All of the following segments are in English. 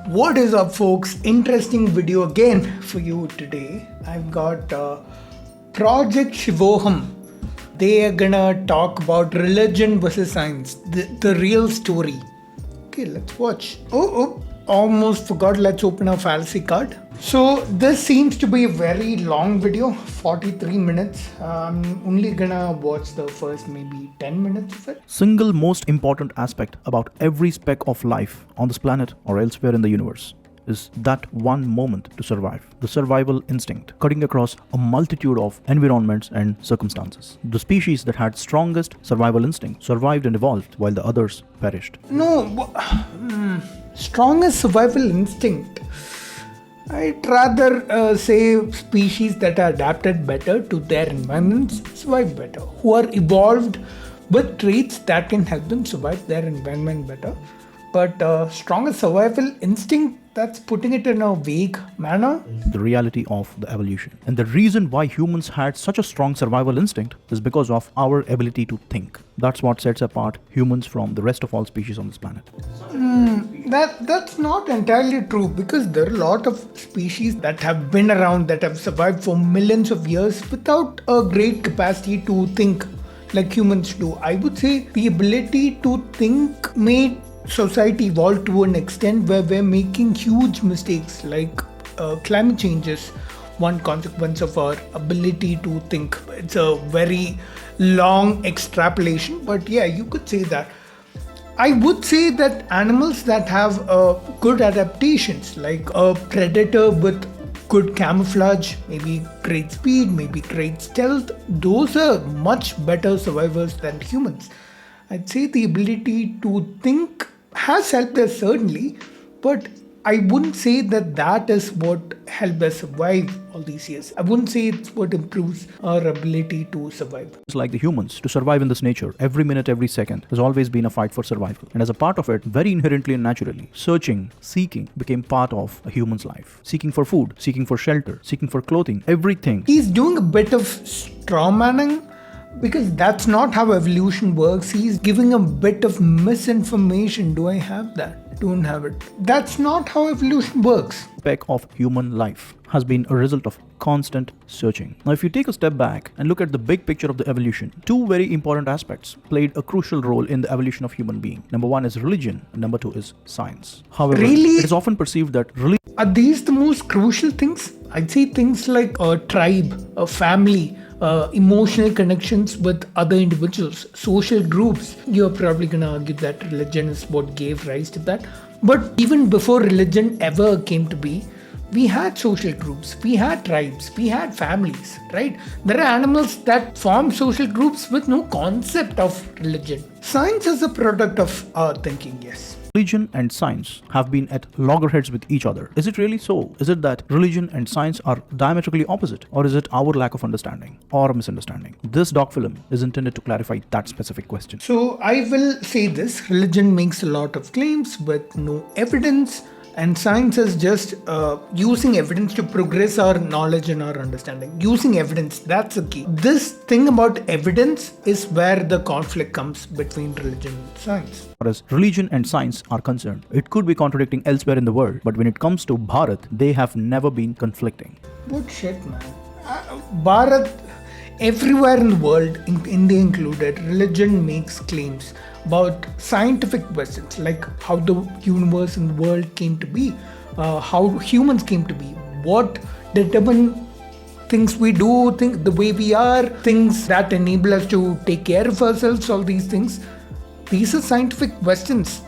What is up, folks? Interesting video again for you today. I've got Project Shivoham. They are gonna talk about religion versus science, the real story. Okay, let's watch. Almost forgot. Let's open our fallacy card. So this seems to be a very long video, 43 minutes. I'm only gonna watch the first maybe 10 minutes of it. Single most important aspect about every speck of life on this planet or elsewhere in the universe is that one moment to survive, the survival instinct, cutting across a multitude of environments and circumstances. The species that had strongest survival instinct survived and evolved while the others perished. Strongest survival instinct. I'd rather say species that are adapted better to their environments survive better, who are evolved with traits that can help them survive their environment better. But strongest survival instinct, that's putting it in a vague manner. The reality of the evolution. And the reason why humans had such a strong survival instinct is because of our ability to think. That's what sets apart humans from the rest of all species on this planet. That's not entirely true, because there are a lot of species that have been around, that have survived for millions of years without a great capacity to think like humans do. I would say the ability to think made society evolve to an extent where we're making huge mistakes, like climate change is one consequence of our ability to think. It's a very long extrapolation, but yeah, you could say that. I would say that animals that have good adaptations, like a predator with good camouflage, maybe great speed, maybe great stealth, those are much better survivors than humans. I'd say the ability to think has helped us, certainly, but I wouldn't say that is what helped us survive all these years. I wouldn't say it's what improves our ability to survive. It's like the humans, to survive in this nature, every minute, every second, has always been a fight for survival. And as a part of it, very inherently and naturally, searching, seeking became part of a human's life. Seeking for food, seeking for shelter, seeking for clothing, everything. He's doing a bit of straw manning, because that's not how evolution works. He's giving a bit of misinformation. Do I have that? Don't have it. That's not how evolution works. Speck of human life has been a result of constant searching. Now, if you take a step back and look at the big picture of the evolution, two very important aspects played a crucial role in the evolution of human being. Number one is religion, and number two is science. However, really? It is often perceived that religion... Are these the most crucial things? I'd say things like a tribe, a family, emotional connections with other individuals, social groups. You're probably gonna argue that religion is what gave rise to that. But even before religion ever came to be, we had social groups, we had tribes, we had families, right? There are animals that form social groups with no concept of religion. Science is a product of our thinking, yes. Religion and science have been at loggerheads with each other. Is it really so? Is it that religion and science are diametrically opposite? Or is it our lack of understanding or misunderstanding? This doc film is intended to clarify that specific question. So I will say this: religion makes a lot of claims with no evidence, and science is just using evidence to progress our knowledge and our understanding. Using evidence, that's the key. This thing about evidence is where the conflict comes between religion and science. As religion and science are concerned, it could be contradicting elsewhere in the world, but when it comes to Bharat, they have never been conflicting. What shit, man. Bharat, everywhere in the world, India included, religion makes claims about scientific questions, like how the universe and the world came to be, how humans came to be, what determine things we do, the way we are, things that enable us to take care of ourselves, all these things. These are scientific questions,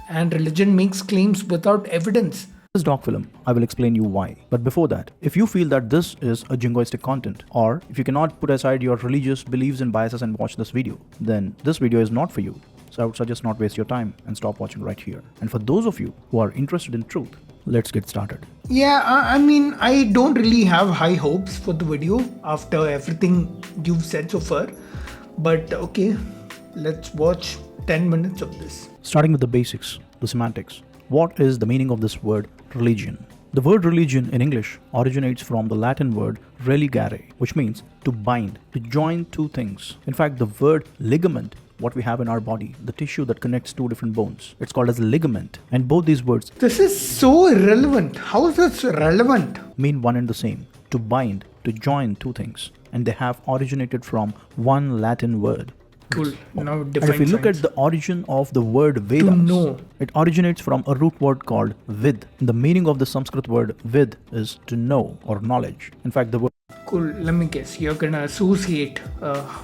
and religion makes claims without evidence. This doc film, I will explain you why. But before that, if you feel that this is a jingoistic content, or if you cannot put aside your religious beliefs and biases and watch this video, then this video is not for you. So I would suggest not waste your time and stop watching right here. And for those of you who are interested in truth, let's get started. Yeah, I mean, I don't really have high hopes for the video after everything you've said so far. But okay, let's watch 10 minutes of this. Starting with the basics, the semantics. What is the meaning of this word religion? The word religion in English originates from the Latin word religare, which means to bind, to join two things. In fact, the word ligament what we have in our body, the tissue that connects two different bones. It's called as ligament. And both these words This is so irrelevant. How is this relevant? mean one and the same. To bind, to join two things. And they have originated from one Latin word. Cool. Now And define if we look science. at the origin of the word Vedas, know. it originates from a root word called vid. The meaning of the Sanskrit word vid is to know or knowledge. In fact, the word Cool. Let me guess. You're gonna associate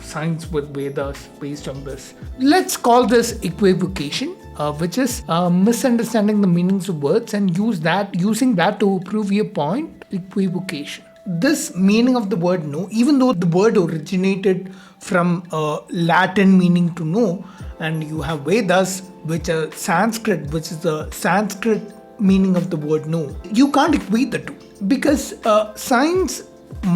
science with Vedas based on this. Let's call this equivocation, which is misunderstanding the meanings of words and using that to prove your point. Equivocation. This meaning of the word know, even though the word originated from Latin meaning to know, and you have Vedas, which are Sanskrit, which is the Sanskrit meaning of the word know, you can't equate the two because science,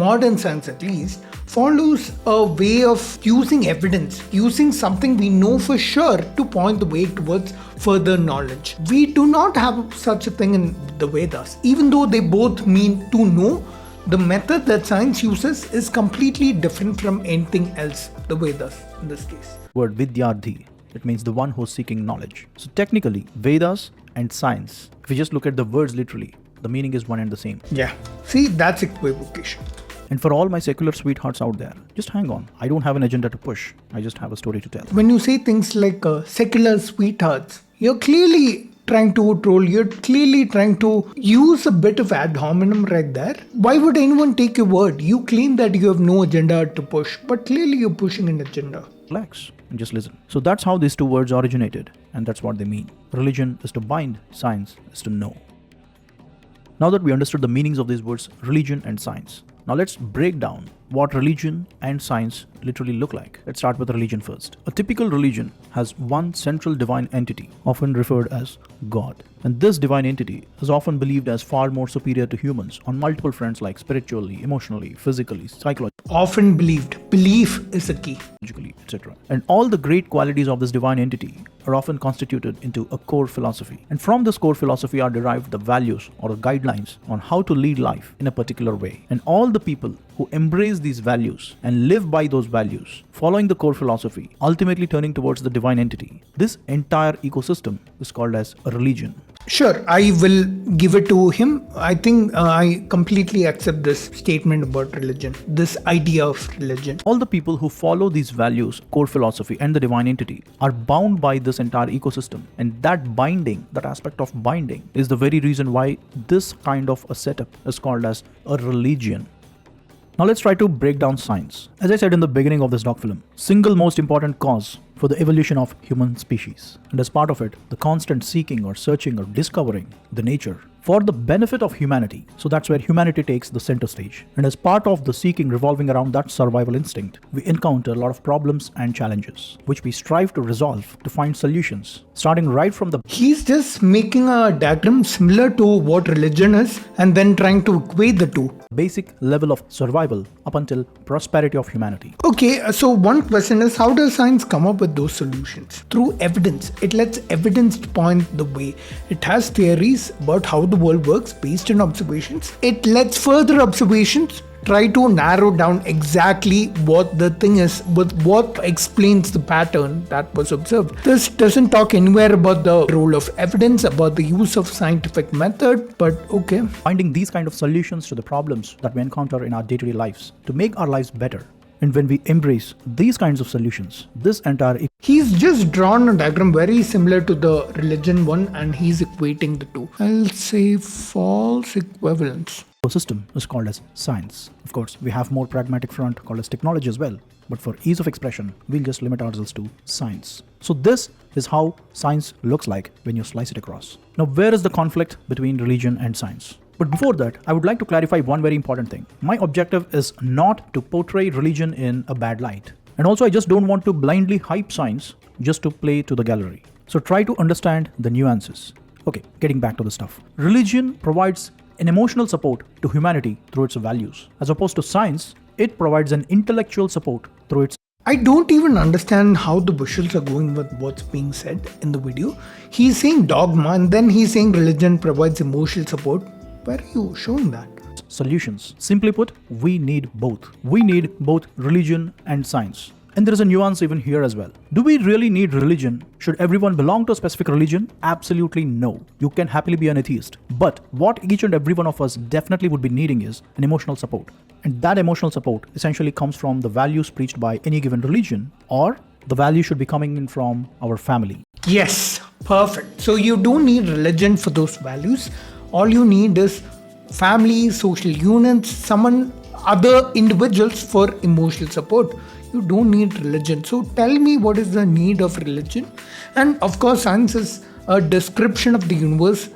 modern science at least, follows a way of using evidence, using something we know for sure to point the way towards further knowledge. We do not have such a thing in the Vedas, even though they both mean to know. The method that science uses is completely different from anything else, the Vedas in this case. word vidyardhi. It means the one who's seeking knowledge. So technically, Vedas and science, if we just look at the words literally, the meaning is one and the same. Yeah. See, that's equivocation. And for all my secular sweethearts out there, just hang on. I don't have an agenda to push. I just have a story to tell. When you say things like secular sweethearts, you're clearly trying to troll, you're clearly trying to use a bit of ad hominem right there. Why would anyone take your word? You claim that you have no agenda to push, but clearly you're pushing an agenda. Relax and just listen. So that's how these two words originated, and that's what they mean. Religion is to bind, science is to know. Now that we understood the meanings of these words, religion and science, now let's break down what religion and science literally look like. Let's start with religion first. A typical religion has one central divine entity, often referred as God. And this divine entity is often believed as far more superior to humans on multiple fronts like spiritually, emotionally, physically, psychologically, Often believed. Belief is the key. etc. And all the great qualities of this divine entity are often constituted into a core philosophy. And from this core philosophy are derived the values or guidelines on how to lead life in a particular way. And all the people who embrace these values and live by those values, following the core philosophy, ultimately turning towards the divine entity, this entire ecosystem is called as a religion. Sure, I will give it to him. I think I completely accept this statement about religion, this idea of religion. All the people who follow these values, core philosophy, and the divine entity are bound by this entire ecosystem. And that binding, that aspect of binding, is the very reason why this kind of a setup is called as a religion. Now let's try to break down science. As I said in the beginning of this doc film, single most important cause for the evolution of human species. And as part of it, the constant seeking or searching or discovering the nature for the benefit of humanity. So that's where humanity takes the center stage. And as part of the seeking revolving around that survival instinct, we encounter a lot of problems and challenges, which we strive to resolve to find solutions, starting right from the He's just making a diagram similar to what religion is and then trying to equate the two. basic level of survival up until prosperity of humanity. Okay, so one question is, how does science come up with those solutions? Through evidence. It lets evidence point the way. It has theories about how the world works based on observations. It lets further observations try to narrow down exactly what the thing is, with what explains the pattern that was observed. This doesn't talk anywhere about the role of evidence, about the use of scientific method, but okay. Finding these kind of solutions to the problems that we encounter in our day-to-day lives to make our lives better. And when we embrace these kinds of solutions, this entire He's just drawn a diagram very similar to the religion one and he's equating the two. I'll say false equivalence. ecosystem is called as science. Of course, we have more pragmatic front called as technology as well. But for ease of expression, we'll just limit ourselves to science. So this is how science looks like when you slice it across. Now, where is the conflict between religion and science? But before that, I would like to clarify one very important thing. My objective is not to portray religion in a bad light. And also, I just don't want to blindly hype science just to play to the gallery. So try to understand the nuances. Okay, getting back to the stuff. Religion provides an emotional support to humanity through its values. As opposed to science, it provides an intellectual support through its I don't even understand how the bushels are going with what's being said in the video. He's saying dogma and then he's saying religion provides emotional support. Where are you showing that? solutions. Simply put, we need both. We need both religion and science. And there is a nuance even here as well. Do we really need religion? Should everyone belong to a specific religion? Absolutely no. You can happily be an atheist. But what each and every one of us definitely would be needing is an emotional support. And that emotional support essentially comes from the values preached by any given religion, or the value should be coming in from our family. Yes, perfect. So you don't need religion for those values. All you need is family, social units, other individuals for emotional support. You don't need religion. So tell me, what is the need of religion? And of course, science is a description of the universe,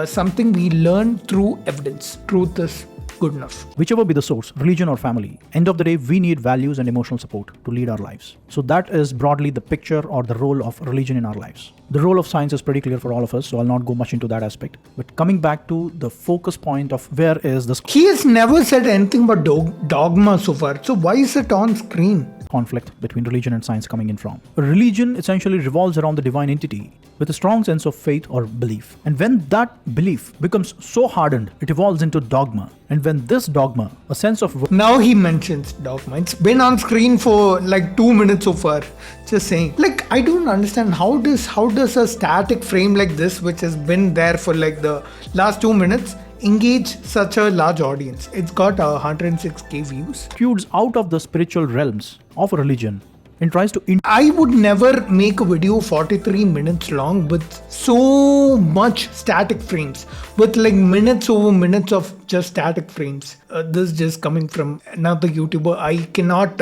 something we learn through evidence. Truth is good enough. Whichever be the source, religion or family, end of the day, we need values and emotional support to lead our lives. So that is broadly the picture or the role of religion in our lives. The role of science is pretty clear for all of us, so I'll not go much into that aspect. But coming back to the focus point of where is this He has never said anything about dogma so far. So why is it on screen? conflict between religion and science coming in from? A religion essentially revolves around the divine entity with a strong sense of faith or belief. And when that belief becomes so hardened, it evolves into dogma. And when this dogma, a sense of... Now he mentions dogma. It's been on screen for like 2 minutes so far. Just saying. Like, I don't understand how does a static frame like this, which has been there for like the last 2 minutes, engage such a large audience. It's got 106k views. Protrudes out of the spiritual realms of a religion and tries to... I would never make a video 43 minutes long with so much static frames, with like minutes over minutes of just static frames. This is just coming from another YouTuber. I cannot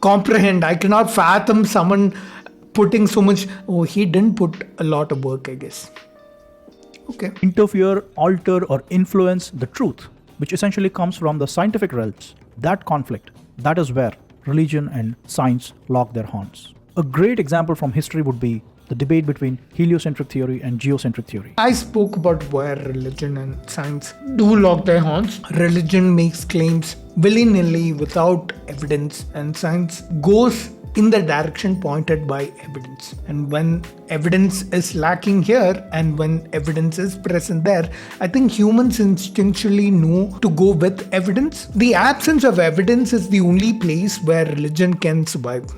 comprehend, I cannot fathom someone putting so much... Oh, he didn't put a lot of work, I guess. Okay. Interfere, alter, or influence the truth, which essentially comes from the scientific realms. That conflict, that is where religion and science lock their horns. A great example from history would be the debate between heliocentric theory and geocentric theory. I spoke about where religion and science do lock their horns. Religion makes claims willy-nilly without evidence, and science goes in the direction pointed by evidence. And when evidence is lacking here and when evidence is present there, I think humans instinctually know to go with evidence. The absence of evidence is the only place where religion can survive.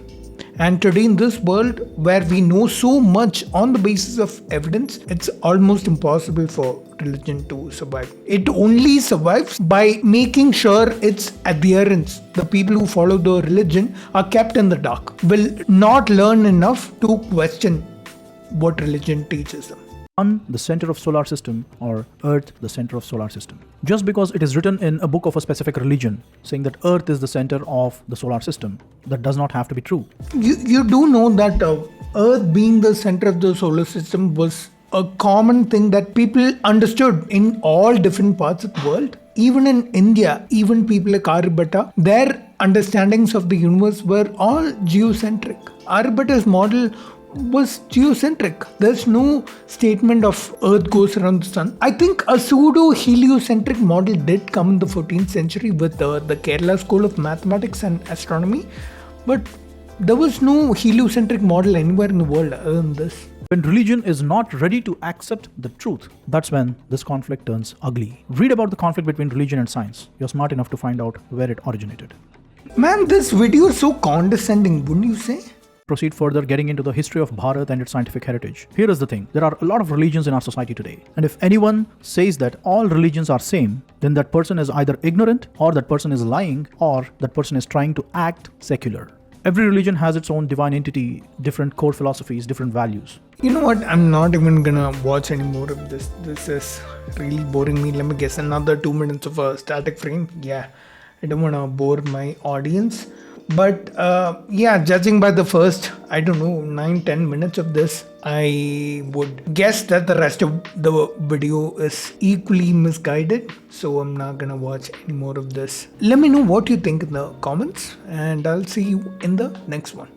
And today in this world where we know so much on the basis of evidence, it's almost impossible for religion to survive. It only survives by making sure its adherents, the people who follow the religion, are kept in the dark, will not learn enough to question what religion teaches them. Sun, the center of solar system, or Earth, the center of solar system. Just because it is written in a book of a specific religion saying that Earth is the center of the solar system, that does not have to be true. You do know that Earth being the center of the solar system was a common thing that people understood in all different parts of the world. Even in India, even people like Aryabhatta, their understandings of the universe were all geocentric. Aryabhatta's model was geocentric. There's no statement of Earth goes around the sun. I think a pseudo-heliocentric model did come in the 14th century with the Kerala School of Mathematics and Astronomy, but there was no heliocentric model anywhere in the world other than this. When religion is not ready to accept the truth, that's when this conflict turns ugly. Read about the conflict between religion and science. You're smart enough to find out where it originated. Man, this video is so condescending, wouldn't you say? Proceed further, getting into the history of Bharat and its scientific heritage. Here is the thing. There are a lot of religions in our society today. And if anyone says that all religions are same, then that person is either ignorant, or that person is lying, or that person is trying to act secular. Every religion has its own divine entity, different core philosophies, different values. You know what? I'm not even gonna watch any more of this. This is really boring me. Let me guess, another 2 minutes of a static frame. Yeah, I don't wanna bore my audience. But yeah, judging by the first, 9-10 minutes of this, I would guess that the rest of the video is equally misguided. So I'm not gonna watch any more of this. Let me know what you think in the comments, and I'll see you in the next one.